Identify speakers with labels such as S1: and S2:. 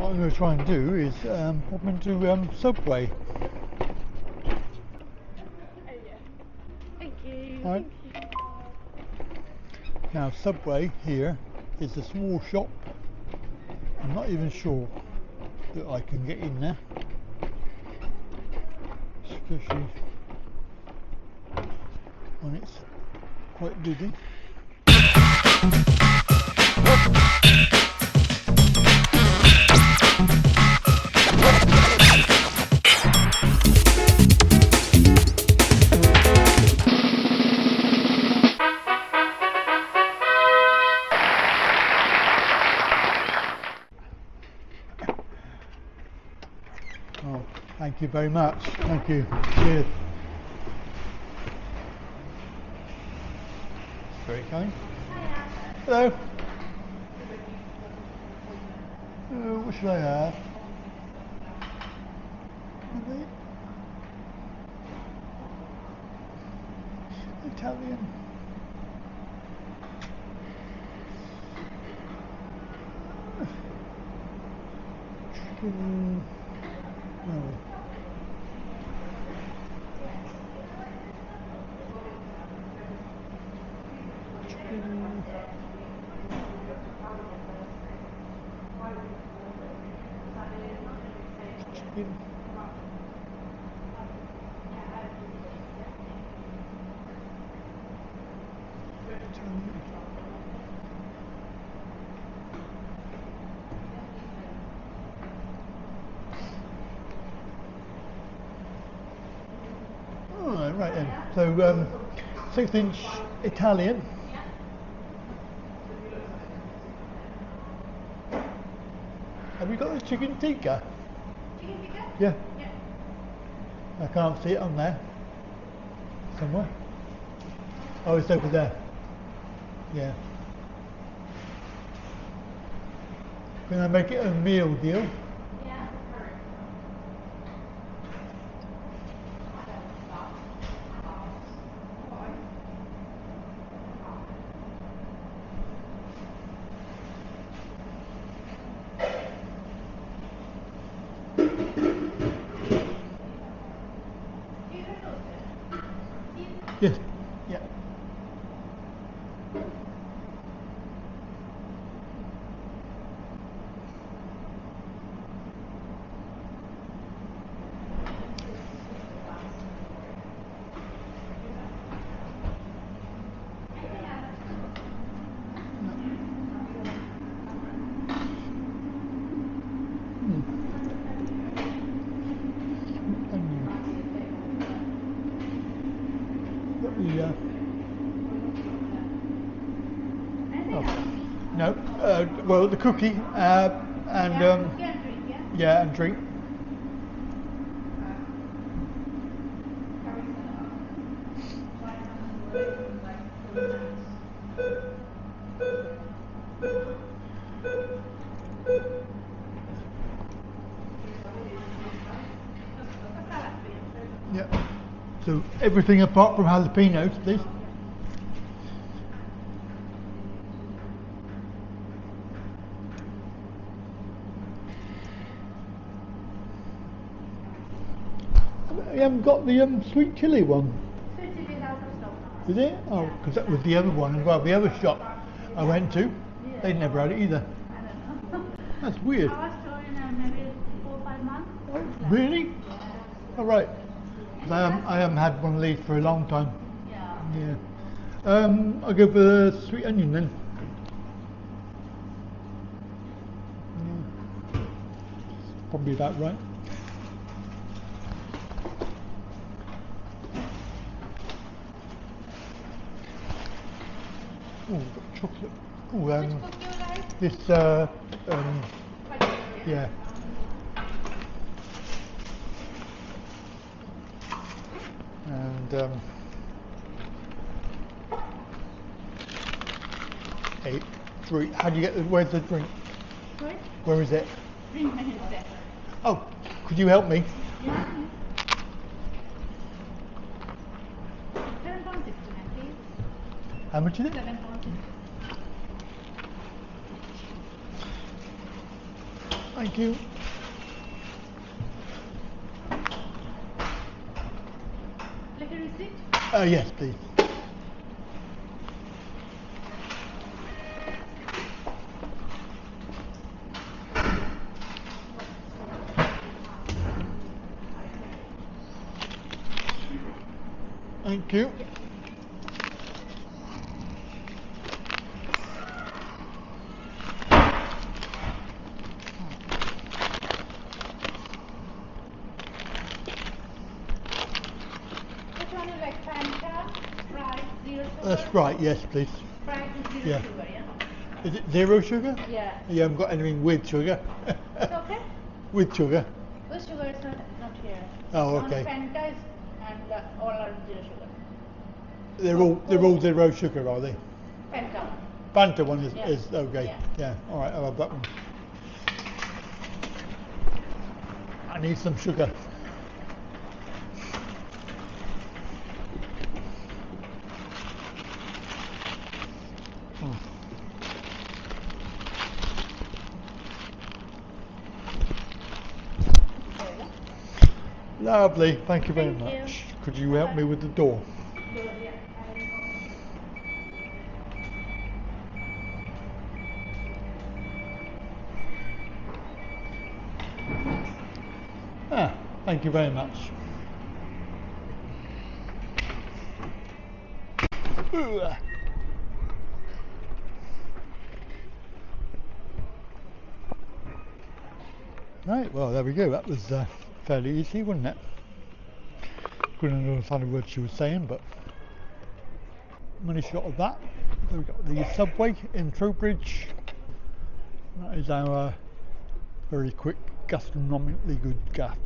S1: What I'm going to try and do is pop into Subway.
S2: Thank you.
S1: Right. Now Subway here is a small shop. I'm not even sure that I can get in there, especially when it's quite busy. Oh, thank you very much. Thank you. Cheers. Very kind. Hello. What should I have? Italian. Chicken. No. Chicken. Chicken. Oh, right then. So 6-inch Italian. Have you got the chicken tikka?
S2: Chicken tikka?
S1: Yeah.
S2: Yeah.
S1: I can't see it on there. Somewhere. Oh, it's over there. Yeah. Can I make it a meal deal?
S2: Yeah.
S1: Yes. Yeah. No. Well, the cookie and yeah, and drink. Yeah. So everything apart from jalapenos, please. You haven't got the sweet chilli one.
S2: Sweet chilli is out of stock.
S1: Is it? Oh, because that was the other one as well. The other shop I went to, they never had it either.
S2: I don't know.
S1: That's weird.
S2: Our store in maybe 4 or 5 months.
S1: Oh, really?
S2: Yeah.
S1: All right. I haven't had one of these for a long time.
S2: Yeah.
S1: Yeah. I'll go for the sweet onion then. Yeah. Probably about right. Oh, got chocolate. Oh,
S2: Which cookie you like?
S1: this, yeah. And, a drink. How do you get the, where's the drink?
S2: Sorry?
S1: Where is it?
S2: Drink menu is there.
S1: Oh, could you help me?
S2: Yeah. £7.69, please.
S1: How much is it?
S2: £7.69.
S1: Thank you.
S2: Like a receipt?
S1: Yes, please. Thank you.
S2: Which one you like? Fanta, Sprite, zero sugar?
S1: That's right, yes, please.
S2: Sprite with zero
S1: Yeah.
S2: sugar, yeah?
S1: Is it 0 sugar?
S2: Yeah.
S1: You haven't got anything with sugar?
S2: It's okay?
S1: With sugar?
S2: With sugar is not here.
S1: Oh, okay.
S2: Only Fanta is, and all are zero sugar.
S1: They're all 0 sugar, are they?
S2: Fanta.
S1: Fanta one is,
S2: Yeah.
S1: is okay.
S2: Yeah.
S1: Yeah, alright, I'll have that one. I need some sugar. Lovely, thank you very
S2: Thank you.
S1: much. Could you help me with the door?
S2: Yeah.
S1: Thank you very much. Ugh. Right, well there we go. That was fairly easy, wasn't it? Couldn't understand a word she was saying, but money shot of that. So we've got the subway in Trowbridge. That is our very quick gastronomically good Gaffs.